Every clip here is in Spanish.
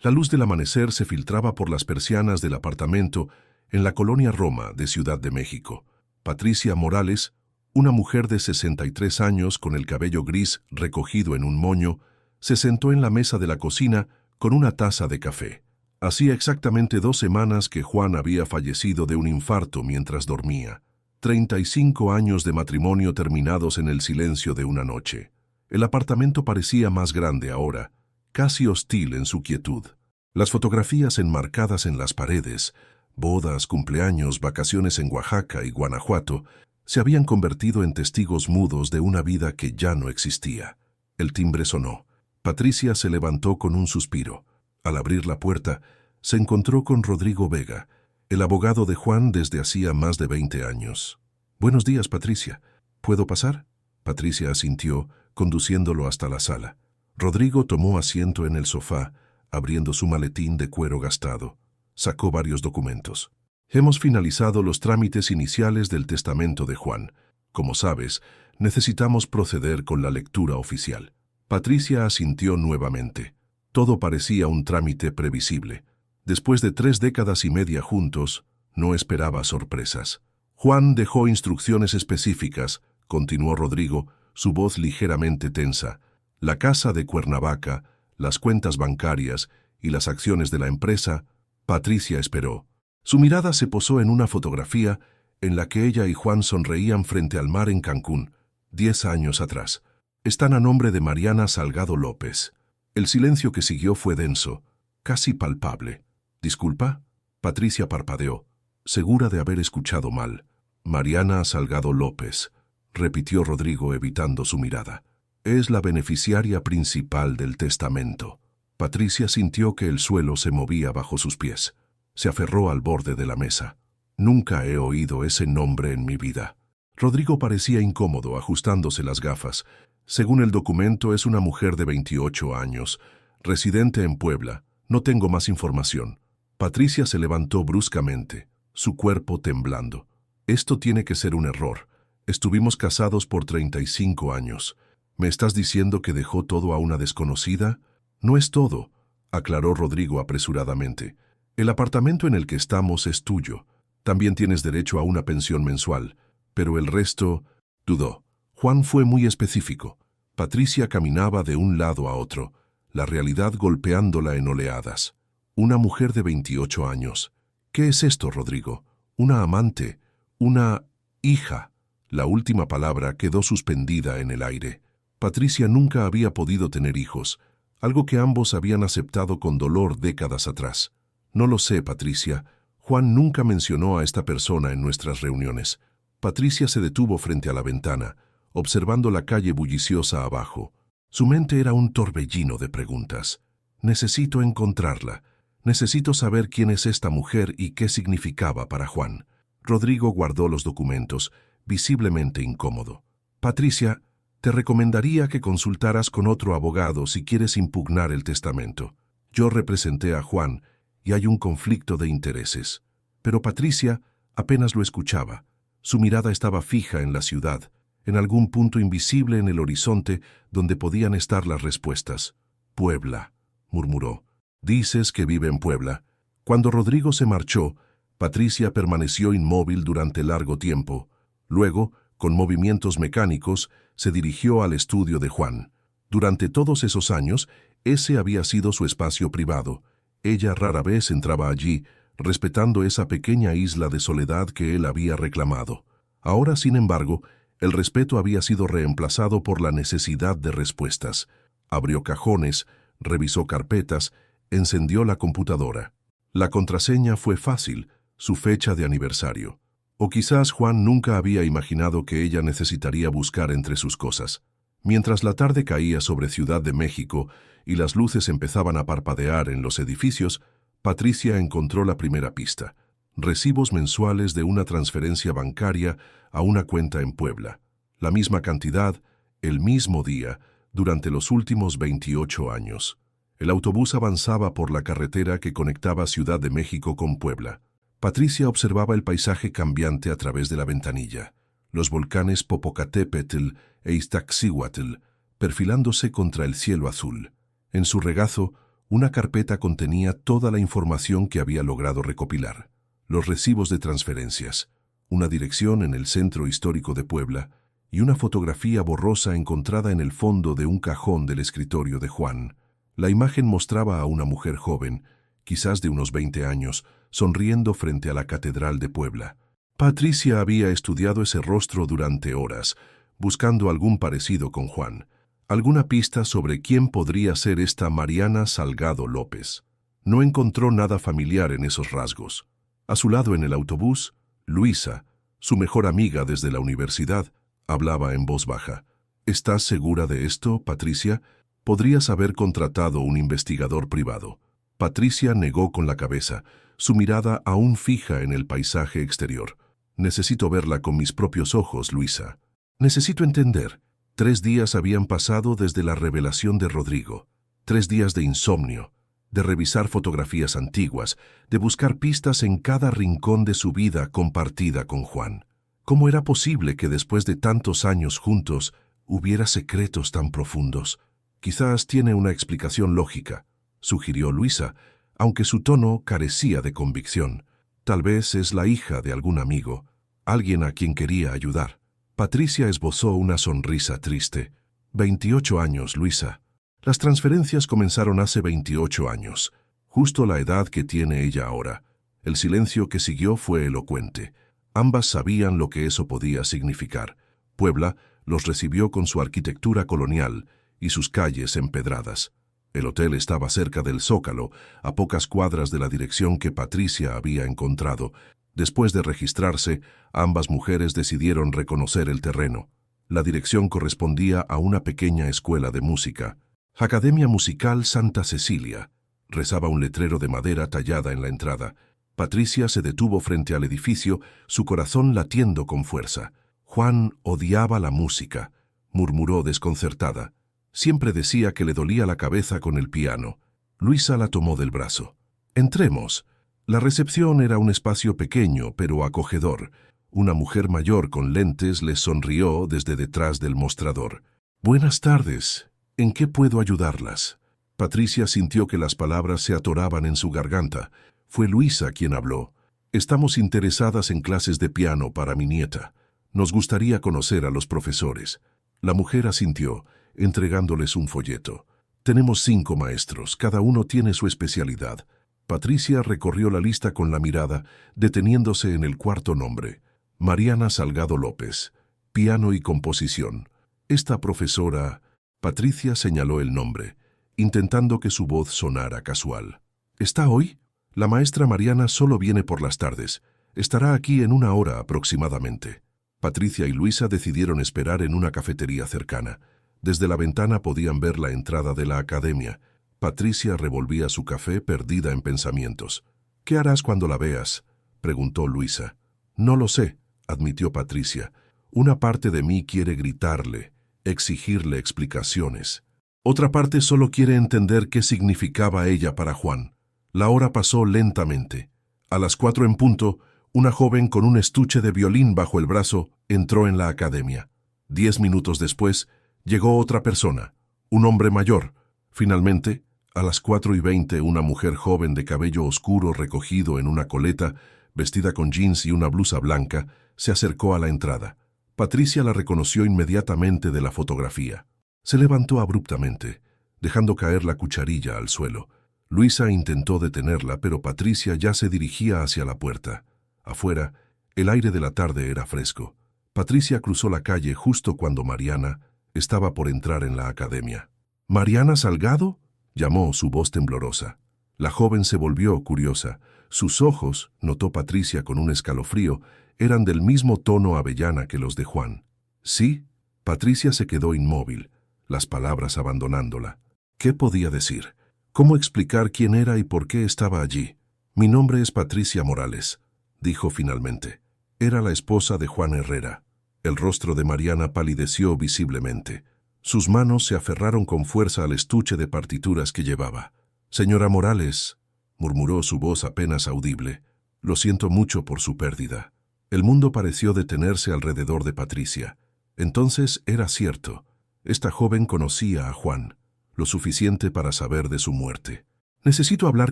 La luz del amanecer se filtraba por las persianas del apartamento en la colonia Roma de Ciudad de México. Patricia Morales, una mujer de 63 años con el cabello gris recogido en un moño, se sentó en la mesa de la cocina con una taza de café. Hacía exactamente 2 semanas que Juan había fallecido de un infarto mientras dormía. 35 años de matrimonio terminados en el silencio de una noche. El apartamento parecía más grande ahora, casi hostil en su quietud. Las fotografías enmarcadas en las paredes, bodas, cumpleaños, vacaciones en Oaxaca y Guanajuato, se habían convertido en testigos mudos de una vida que ya no existía. El timbre sonó. Patricia se levantó con un suspiro. Al abrir la puerta, se encontró con Rodrigo Vega, el abogado de Juan desde hacía más de 20 años. «Buenos días, Patricia. ¿Puedo pasar?» Patricia asintió, conduciéndolo hasta la sala. Rodrigo tomó asiento en el sofá, abriendo su maletín de cuero gastado. Sacó varios documentos. «Hemos finalizado los trámites iniciales del testamento de Juan. Como sabes, necesitamos proceder con la lectura oficial». Patricia asintió nuevamente. Todo parecía un trámite previsible. Después de 3 décadas y media juntos, no esperaba sorpresas. Juan dejó instrucciones específicas, continuó Rodrigo, su voz ligeramente tensa. La casa de Cuernavaca, las cuentas bancarias y las acciones de la empresa. Patricia esperó. Su mirada se posó en una fotografía en la que ella y Juan sonreían frente al mar en Cancún, 10 años atrás. Están a nombre de Mariana Salgado López. El silencio que siguió fue denso, casi palpable. «¿Disculpa?» Patricia parpadeó, segura de haber escuchado mal. «Mariana Salgado López», repitió Rodrigo evitando su mirada. «Es la beneficiaria principal del testamento». Patricia sintió que el suelo se movía bajo sus pies. Se aferró al borde de la mesa. «Nunca he oído ese nombre en mi vida». Rodrigo parecía incómodo ajustándose las gafas. «Según el documento, es una mujer de 28 años, residente en Puebla. No tengo más información». Patricia se levantó bruscamente, su cuerpo temblando. «Esto tiene que ser un error. Estuvimos casados por 35 años. ¿Me estás diciendo que dejó todo a una desconocida?» «No es todo», aclaró Rodrigo apresuradamente. «El apartamento en el que estamos es tuyo. También tienes derecho a una pensión mensual. Pero el resto…» Dudó. Juan fue muy específico. Patricia caminaba de un lado a otro, la realidad golpeándola en oleadas. Una mujer de 28 años. ¿Qué es esto, Rodrigo? ¿Una amante? ¿Una hija? La última palabra quedó suspendida en el aire. Patricia nunca había podido tener hijos, algo que ambos habían aceptado con dolor décadas atrás. «No lo sé, Patricia. Juan nunca mencionó a esta persona en nuestras reuniones». Patricia se detuvo frente a la ventana, observando la calle bulliciosa abajo. Su mente era un torbellino de preguntas. «Necesito encontrarla. Necesito saber quién es esta mujer y qué significaba para Juan». Rodrigo guardó los documentos, visiblemente incómodo. «Patricia, te recomendaría que consultaras con otro abogado si quieres impugnar el testamento. Yo representé a Juan y hay un conflicto de intereses». Pero Patricia apenas lo escuchaba. Su mirada estaba fija en la ciudad, en algún punto invisible en el horizonte donde podían estar las respuestas. «Puebla», murmuró. «Dices que vive en Puebla». Cuando Rodrigo se marchó, Patricia permaneció inmóvil durante largo tiempo. Luego, con movimientos mecánicos, se dirigió al estudio de Juan. Durante todos esos años, ese había sido su espacio privado. Ella rara vez entraba allí, respetando esa pequeña isla de soledad que él había reclamado. Ahora, sin embargo, el respeto había sido reemplazado por la necesidad de respuestas. Abrió cajones, revisó carpetas, encendió la computadora. La contraseña fue fácil, su fecha de aniversario. O quizás Juan nunca había imaginado que ella necesitaría buscar entre sus cosas. Mientras la tarde caía sobre Ciudad de México y las luces empezaban a parpadear en los edificios, Patricia encontró la primera pista: recibos mensuales de una transferencia bancaria a una cuenta en Puebla. La misma cantidad, el mismo día, durante los últimos 28 años. El autobús avanzaba por la carretera que conectaba Ciudad de México con Puebla. Patricia observaba el paisaje cambiante a través de la ventanilla. Los volcanes Popocatépetl e Iztaccíhuatl perfilándose contra el cielo azul. En su regazo, Una carpeta contenía toda la información que había logrado recopilar. Los recibos de transferencias, una dirección en el Centro Histórico de Puebla y una fotografía borrosa encontrada en el fondo de un cajón del escritorio de Juan. La imagen mostraba a una mujer joven, quizás de unos 20 años, sonriendo frente a la Catedral de Puebla. Patricia había estudiado ese rostro durante horas, buscando algún parecido con Juan, alguna pista sobre quién podría ser esta Mariana Salgado López. No encontró nada familiar en esos rasgos. A su lado en el autobús, Luisa, su mejor amiga desde la universidad, hablaba en voz baja. ¿Estás segura de esto, Patricia? Podrías haber contratado un investigador privado. Patricia negó con la cabeza, su mirada aún fija en el paisaje exterior. Necesito verla con mis propios ojos, Luisa. Necesito entender. 3 días habían pasado desde la revelación de Rodrigo. 3 días de insomnio, de revisar fotografías antiguas, de buscar pistas en cada rincón de su vida compartida con Juan. ¿Cómo era posible que después de tantos años juntos hubiera secretos tan profundos? Quizás tiene una explicación lógica, sugirió Luisa, aunque su tono carecía de convicción. Tal vez es la hija de algún amigo, alguien a quien quería ayudar. Patricia esbozó una sonrisa triste. 28 años, Luisa. Las transferencias comenzaron hace 28 años, justo la edad que tiene ella ahora. El silencio que siguió fue elocuente. Ambas sabían lo que eso podía significar. Puebla los recibió con su arquitectura colonial y sus calles empedradas. El hotel estaba cerca del Zócalo, a pocas cuadras de la dirección que Patricia había encontrado. Después de registrarse, ambas mujeres decidieron reconocer el terreno. La dirección correspondía a una pequeña escuela de música. Academia Musical Santa Cecilia. Rezaba un letrero de madera tallada en la entrada. Patricia se detuvo frente al edificio, su corazón latiendo con fuerza. Juan odiaba la música, murmuró desconcertada. Siempre decía que le dolía la cabeza con el piano. Luisa la tomó del brazo. Entremos. La recepción era un espacio pequeño pero acogedor. Una mujer mayor con lentes les sonrió desde detrás del mostrador. Buenas tardes. ¿En qué puedo ayudarlas? Patricia sintió que las palabras se atoraban en su garganta. Fue Luisa quien habló. Estamos interesadas en clases de piano para mi nieta. Nos gustaría conocer a los profesores. La mujer asintió, entregándoles un folleto. Tenemos 5 maestros, cada uno tiene su especialidad. Patricia recorrió la lista con la mirada, deteniéndose en el cuarto nombre. Mariana Salgado López, piano y composición. Esta profesora... Patricia señaló el nombre, intentando que su voz sonara casual. ¿Está hoy? La maestra Mariana solo viene por las tardes. Estará aquí en 1 hora aproximadamente. Patricia y Luisa decidieron esperar en una cafetería cercana. Desde la ventana podían ver la entrada de la academia. Patricia revolvía su café perdida en pensamientos. ¿Qué harás cuando la veas?, preguntó Luisa. No lo sé, admitió Patricia. Una parte de mí quiere gritarle, exigirle explicaciones. Otra parte solo quiere entender qué significaba ella para Juan. La hora pasó lentamente. A las 4 en punto, una joven con un estuche de violín bajo el brazo entró en la academia. 10 minutos después, llegó otra persona, un hombre mayor. Finalmente, a las 4:20, una mujer joven de cabello oscuro recogido en una coleta, vestida con jeans y una blusa blanca, se acercó a la entrada. Patricia la reconoció inmediatamente de la fotografía. Se levantó abruptamente, dejando caer la cucharilla al suelo. Luisa intentó detenerla, pero Patricia ya se dirigía hacia la puerta. Afuera, el aire de la tarde era fresco. Patricia cruzó la calle justo cuando Mariana estaba por entrar en la academia. ¿Mariana Salgado?, llamó su voz temblorosa. La joven se volvió curiosa. Sus ojos, notó Patricia con un escalofrío, eran del mismo tono avellana que los de Juan. ¿Sí? Patricia se quedó inmóvil, las palabras abandonándola. ¿Qué podía decir? ¿Cómo explicar quién era y por qué estaba allí? Mi nombre es Patricia Morales, dijo finalmente. Era la esposa de Juan Herrera. El rostro de Mariana palideció visiblemente. Sus manos se aferraron con fuerza al estuche de partituras que llevaba. Señora Morales, murmuró su voz apenas audible, lo siento mucho por su pérdida. El mundo pareció detenerse alrededor de Patricia. Entonces era cierto. Esta joven conocía a Juan, lo suficiente para saber de su muerte. Necesito hablar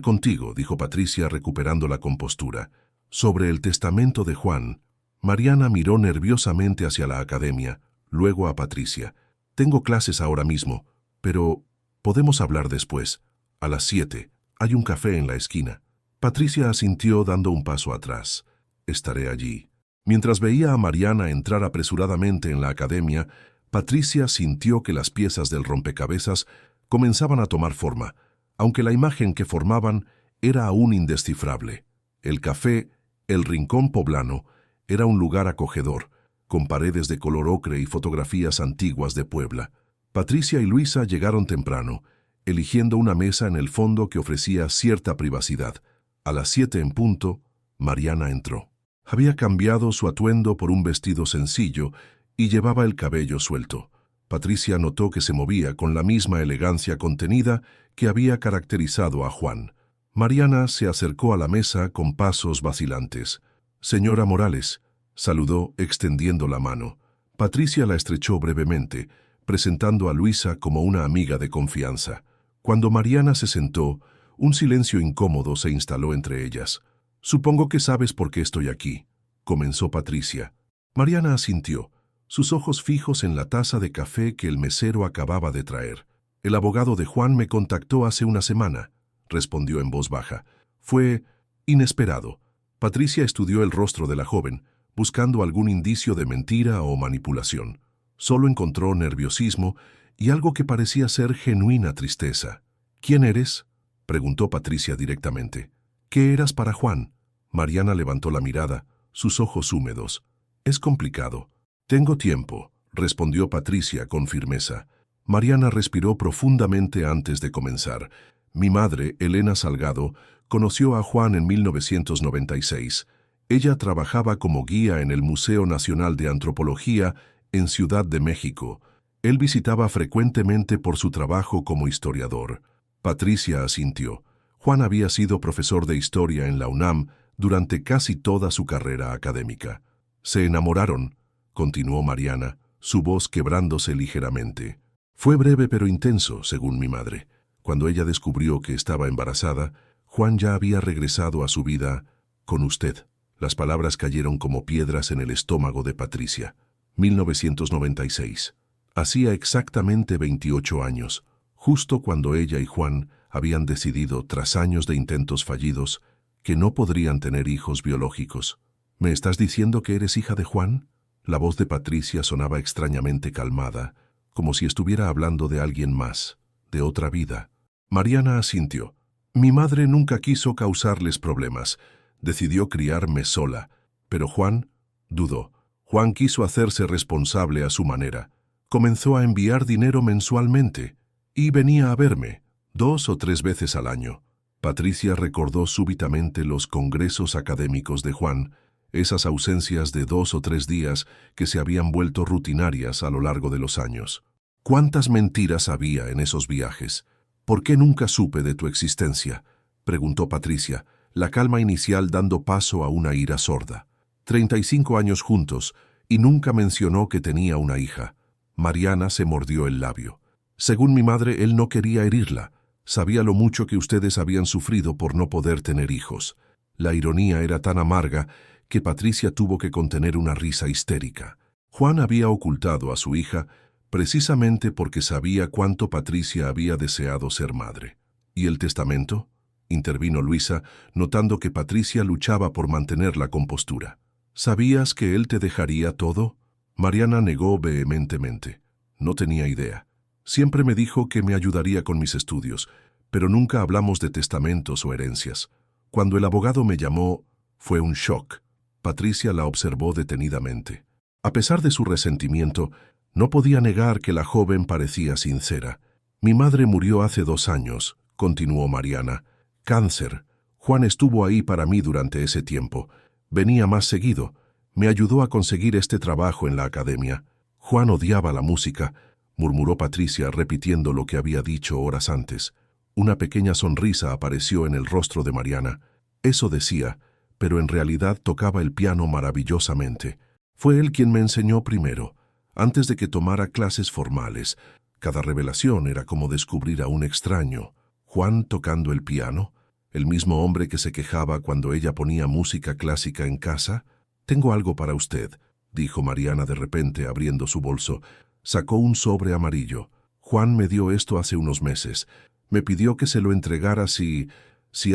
contigo, dijo Patricia recuperando la compostura. Sobre el testamento de Juan. Mariana miró nerviosamente hacia la academia, luego a Patricia. Tengo clases ahora mismo, pero podemos hablar después. A las 7. Hay un café en la esquina. Patricia asintió dando un paso atrás. Estaré allí. Mientras veía a Mariana entrar apresuradamente en la academia, Patricia sintió que las piezas del rompecabezas comenzaban a tomar forma, aunque la imagen que formaban era aún indescifrable. El café, el rincón poblano, era un lugar acogedor, con paredes de color ocre y fotografías antiguas de Puebla. Patricia y Luisa llegaron temprano, eligiendo una mesa en el fondo que ofrecía cierta privacidad. A las 7 en punto, Mariana entró. Había cambiado su atuendo por un vestido sencillo y llevaba el cabello suelto. Patricia notó que se movía con la misma elegancia contenida que había caracterizado a Juan. Mariana se acercó a la mesa con pasos vacilantes. «Señora Morales», saludó extendiendo la mano. Patricia la estrechó brevemente, presentando a Luisa como una amiga de confianza. Cuando Mariana se sentó, un silencio incómodo se instaló entre ellas. «Supongo que sabes por qué estoy aquí», comenzó Patricia. Mariana asintió, sus ojos fijos en la taza de café que el mesero acababa de traer. «El abogado de Juan me contactó hace una semana», respondió en voz baja. «Fue inesperado». Patricia estudió el rostro de la joven, buscando algún indicio de mentira o manipulación. Solo encontró nerviosismo y algo que parecía ser genuina tristeza. «¿Quién eres?», preguntó Patricia directamente. «¿Qué eras para Juan?». Mariana levantó la mirada, sus ojos húmedos. «Es complicado». «Tengo tiempo», respondió Patricia con firmeza. Mariana respiró profundamente antes de comenzar. «Mi madre, Elena Salgado, conoció a Juan en 1996. Ella trabajaba como guía en el Museo Nacional de Antropología en Ciudad de México. Él visitaba frecuentemente por su trabajo como historiador». Patricia asintió. Juan había sido profesor de historia en la UNAM durante casi toda su carrera académica. «Se enamoraron», continuó Mariana, su voz quebrándose ligeramente. «Fue breve pero intenso, según mi madre. Cuando ella descubrió que estaba embarazada, Juan ya había regresado a su vida con usted». Las palabras cayeron como piedras en el estómago de Patricia. 1996. Hacía exactamente 28 años, justo cuando ella y Juan habían decidido, tras años de intentos fallidos, que no podrían tener hijos biológicos. «¿Me estás diciendo que eres hija de Juan?». La voz de Patricia sonaba extrañamente calmada, como si estuviera hablando de alguien más, de otra vida. Mariana asintió. «Mi madre nunca quiso causarles problemas. Decidió criarme sola. Pero Juan dudó. Juan quiso hacerse responsable a su manera. Comenzó a enviar dinero mensualmente y venía a verme 2 o 3 veces al año». Patricia recordó súbitamente los congresos académicos de Juan, esas ausencias de 2 o 3 días que se habían vuelto rutinarias a lo largo de los años. «¿Cuántas mentiras había en esos viajes? ¿Por qué nunca supe de tu existencia?», preguntó Patricia, la calma inicial dando paso a una ira sorda. 35 años juntos, y nunca mencionó que tenía una hija. Mariana se mordió el labio. «Según mi madre, él no quería herirla. Sabía lo mucho que ustedes habían sufrido por no poder tener hijos». La ironía era tan amarga que Patricia tuvo que contener una risa histérica. Juan había ocultado a su hija precisamente porque sabía cuánto Patricia había deseado ser madre. «¿Y el testamento?», intervino Luisa, notando que Patricia luchaba por mantener la compostura. «¿Sabías que él te dejaría todo?». Mariana negó vehementemente. «No tenía idea. Siempre me dijo que me ayudaría con mis estudios, pero nunca hablamos de testamentos o herencias. Cuando el abogado me llamó, fue un shock». Patricia la observó detenidamente. A pesar de su resentimiento, no podía negar que la joven parecía sincera. «Mi madre murió hace 2 años», continuó Mariana. «Cáncer. Juan estuvo ahí para mí durante ese tiempo. Venía más seguido. Me ayudó a conseguir este trabajo en la academia. Juan odiaba la música», murmuró Patricia repitiendo lo que había dicho horas antes. Una pequeña sonrisa apareció en el rostro de Mariana. Eso decía, pero en realidad tocaba el piano maravillosamente. «Fue él quien me enseñó primero, antes de que tomara clases formales. Cada revelación era como descubrir a un extraño». Juan tocando el piano, el mismo hombre que se quejaba cuando ella ponía música clásica en casa. «Tengo algo para usted», dijo Mariana de repente, abriendo su bolso. Sacó un sobre amarillo. «Juan me dio esto hace unos meses. Me pidió que se lo entregara si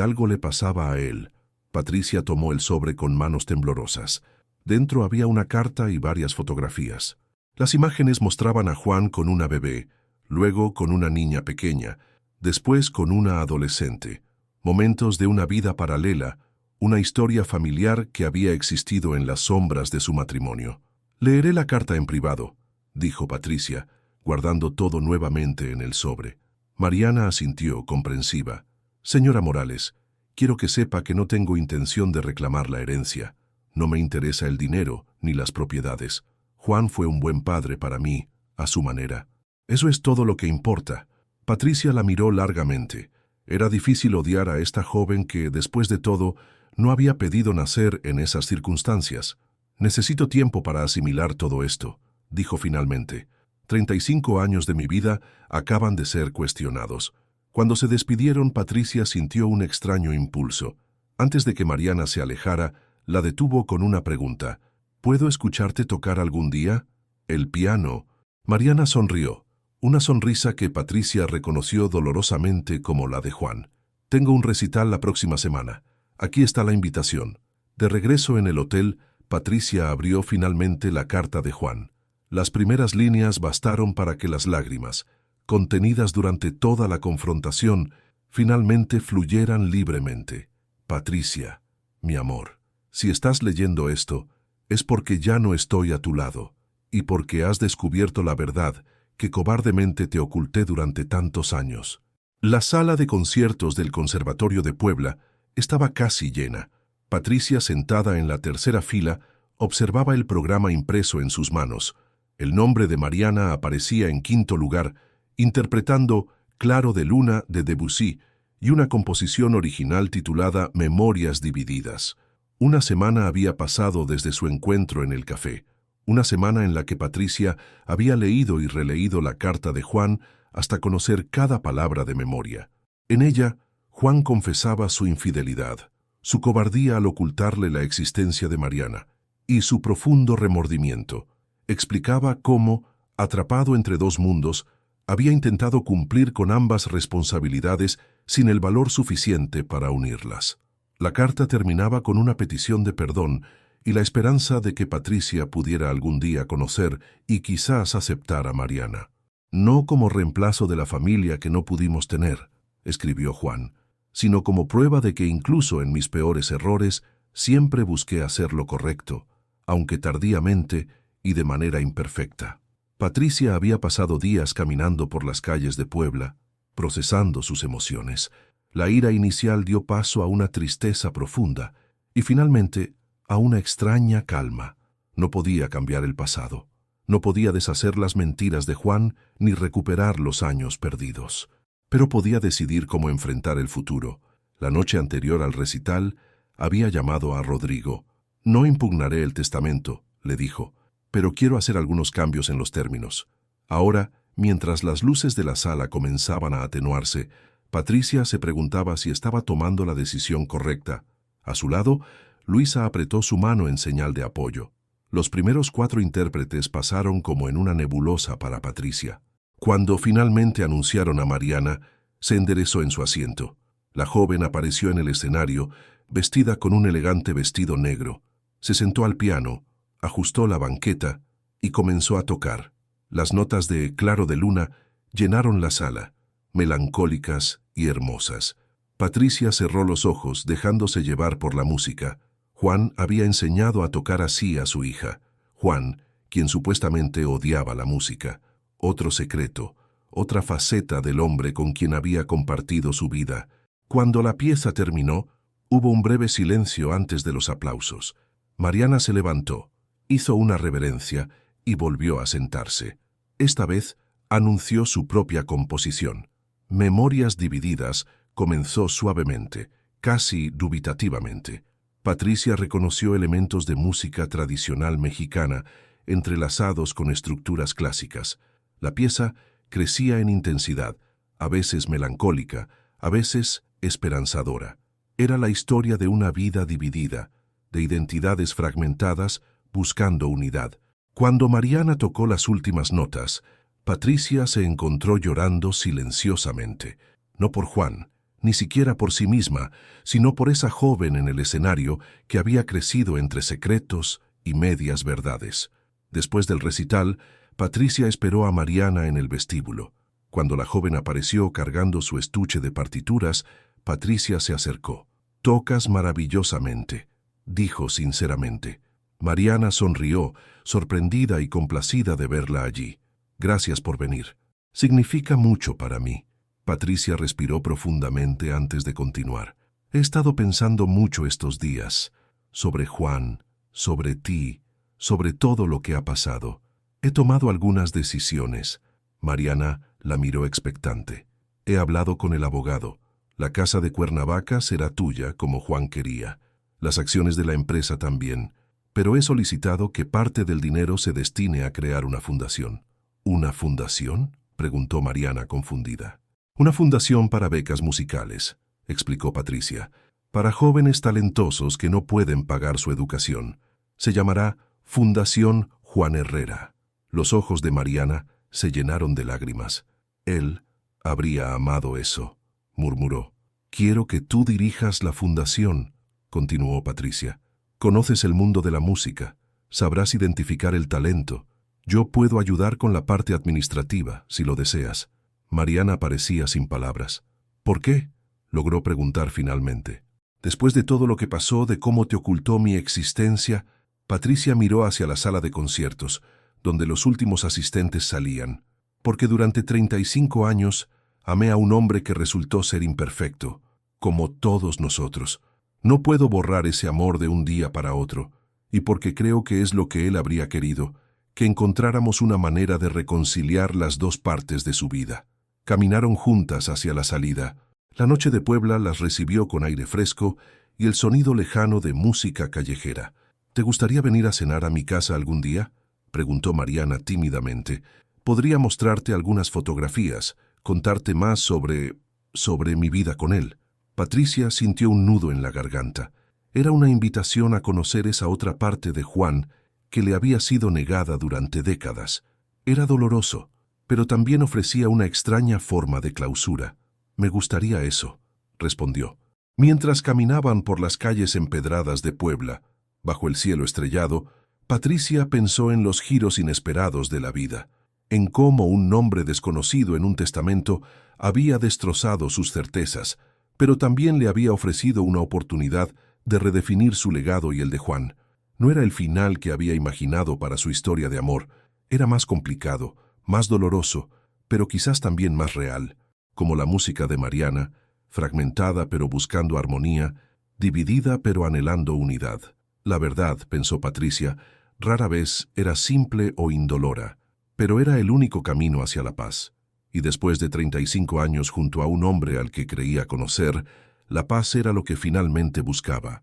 algo le pasaba a él». Patricia tomó el sobre con manos temblorosas. Dentro había una carta y varias fotografías. Las imágenes mostraban a Juan con una bebé, luego con una niña pequeña, después con una adolescente. Momentos de una vida paralela, una historia familiar que había existido en las sombras de su matrimonio. «Leeré la carta en privado», dijo Patricia, guardando todo nuevamente en el sobre. Mariana asintió, comprensiva. «Señora Morales, quiero que sepa que no tengo intención de reclamar la herencia. No me interesa el dinero ni las propiedades. Juan fue un buen padre para mí, a su manera. Eso es todo lo que importa». Patricia la miró largamente. Era difícil odiar a esta joven que, después de todo, no había pedido nacer en esas circunstancias. «Necesito tiempo para asimilar todo esto», dijo finalmente. 35 años de mi vida acaban de ser cuestionados. Cuando se despidieron, Patricia sintió un extraño impulso. Antes de que Mariana se alejara, la detuvo con una pregunta. «¿Puedo escucharte tocar algún día?» «El piano». Mariana sonrió, una sonrisa que Patricia reconoció dolorosamente como la de Juan. «Tengo un recital la próxima semana. Aquí está la invitación». De regreso en el hotel, Patricia abrió finalmente la carta de Juan. Las primeras líneas bastaron para que las lágrimas, contenidas durante toda la confrontación, finalmente fluyeran libremente. «Patricia, mi amor, si estás leyendo esto, es porque ya no estoy a tu lado, y porque has descubierto la verdad que cobardemente te oculté durante tantos años». La sala de conciertos del Conservatorio de Puebla estaba casi llena. Patricia, sentada en la tercera fila, observaba el programa impreso en sus manos. El nombre de Mariana aparecía en quinto lugar, interpretando Claro de Luna de Debussy y una composición original titulada Memorias divididas. Una semana había pasado desde su encuentro en el café. Una semana en la que Patricia había leído y releído la carta de Juan hasta conocer cada palabra de memoria. En ella, Juan confesaba su infidelidad, su cobardía al ocultarle la existencia de Mariana y su profundo remordimiento. Explicaba cómo, atrapado entre dos mundos, había intentado cumplir con ambas responsabilidades sin el valor suficiente para unirlas. La carta terminaba con una petición de perdón y la esperanza de que Patricia pudiera algún día conocer y quizás aceptar a Mariana. «No como reemplazo de la familia que no pudimos tener», escribió Juan, «sino como prueba de que incluso en mis peores errores siempre busqué hacer lo correcto, aunque tardíamente y de manera imperfecta». Patricia había pasado días caminando por las calles de Puebla, procesando sus emociones. La ira inicial dio paso a una tristeza profunda y finalmente a una extraña calma. No podía cambiar el pasado. No podía deshacer las mentiras de Juan ni recuperar los años perdidos. Pero podía decidir cómo enfrentar el futuro. La noche anterior al recital, había llamado a Rodrigo. «No impugnaré el testamento», le dijo, «pero quiero hacer algunos cambios en los términos». Ahora, mientras las luces de la sala comenzaban a atenuarse, Patricia se preguntaba si estaba tomando la decisión correcta. A su lado, Luisa apretó su mano en señal de apoyo. Los primeros 4 intérpretes pasaron como en una nebulosa para Patricia. Cuando finalmente anunciaron a Mariana, se enderezó en su asiento. La joven apareció en el escenario, vestida con un elegante vestido negro. Se sentó al piano, ajustó la banqueta y comenzó a tocar. Las notas de Claro de Luna llenaron la sala, melancólicas y hermosas. Patricia cerró los ojos, dejándose llevar por la música. Juan había enseñado a tocar así a su hija. Juan, quien supuestamente odiaba la música. Otro secreto, otra faceta del hombre con quien había compartido su vida. Cuando la pieza terminó, hubo un breve silencio antes de los aplausos. Mariana se levantó, hizo una reverencia y volvió a sentarse. Esta vez anunció su propia composición. Memorias divididas comenzó suavemente, casi dubitativamente. Patricia reconoció elementos de música tradicional mexicana entrelazados con estructuras clásicas. La pieza crecía en intensidad, a veces melancólica, a veces esperanzadora. Era la historia de una vida dividida, de identidades fragmentadas buscando unidad. Cuando Mariana tocó las últimas notas, Patricia se encontró llorando silenciosamente, no por Juan, ni siquiera por sí misma, sino por esa joven en el escenario que había crecido entre secretos y medias verdades. Después del recital, Patricia esperó a Mariana en el vestíbulo. Cuando la joven apareció cargando su estuche de partituras, Patricia se acercó. «Tocas maravillosamente», dijo sinceramente. Mariana sonrió, sorprendida y complacida de verla allí. «Gracias por venir. Significa mucho para mí». Patricia respiró profundamente antes de continuar. «He estado pensando mucho estos días, sobre Juan, sobre ti, sobre todo lo que ha pasado. He tomado algunas decisiones». Mariana la miró expectante. «He hablado con el abogado. La casa de Cuernavaca será tuya, como Juan quería. Las acciones de la empresa también. Pero he solicitado que parte del dinero se destine a crear una fundación». «¿Una fundación?», preguntó Mariana confundida. «Una fundación para becas musicales», explicó Patricia, «para jóvenes talentosos que no pueden pagar su educación. Se llamará Fundación Juan Herrera». Los ojos de Mariana se llenaron de lágrimas. «Él habría amado eso», murmuró. «Quiero que tú dirijas la fundación», continuó Patricia. «Conoces el mundo de la música, sabrás identificar el talento. Yo puedo ayudar con la parte administrativa, si lo deseas». Mariana parecía sin palabras. «¿Por qué?», logró preguntar finalmente. «Después de todo lo que pasó, de cómo te ocultó mi existencia», Patricia miró hacia la sala de conciertos, donde los últimos asistentes salían. «Porque durante 35 años amé a un hombre que resultó ser imperfecto, como todos nosotros. No puedo borrar ese amor de un día para otro, y porque creo que es lo que él habría querido, que encontráramos una manera de reconciliar las dos partes de su vida». Caminaron juntas hacia la salida. La noche de Puebla las recibió con aire fresco y el sonido lejano de música callejera. «¿Te gustaría venir a cenar a mi casa algún día?», preguntó Mariana tímidamente. «Podría mostrarte algunas fotografías, contarte más sobre mi vida con él». Patricia sintió un nudo en la garganta. Era una invitación a conocer esa otra parte de Juan que le había sido negada durante décadas. Era doloroso, pero también ofrecía una extraña forma de clausura. «Me gustaría eso», respondió. Mientras caminaban por las calles empedradas de Puebla, bajo el cielo estrellado, Patricia pensó en los giros inesperados de la vida, en cómo un nombre desconocido en un testamento había destrozado sus certezas, pero también le había ofrecido una oportunidad de redefinir su legado y el de Juan. No era el final que había imaginado para su historia de amor, era más complicado, más doloroso, pero quizás también más real, como la música de Mariana, fragmentada pero buscando armonía, dividida pero anhelando unidad. La verdad, pensó Patricia, rara vez era simple o indolora, pero era el único camino hacia la paz. Y después de 35 años junto a un hombre al que creía conocer, la paz era lo que finalmente buscaba.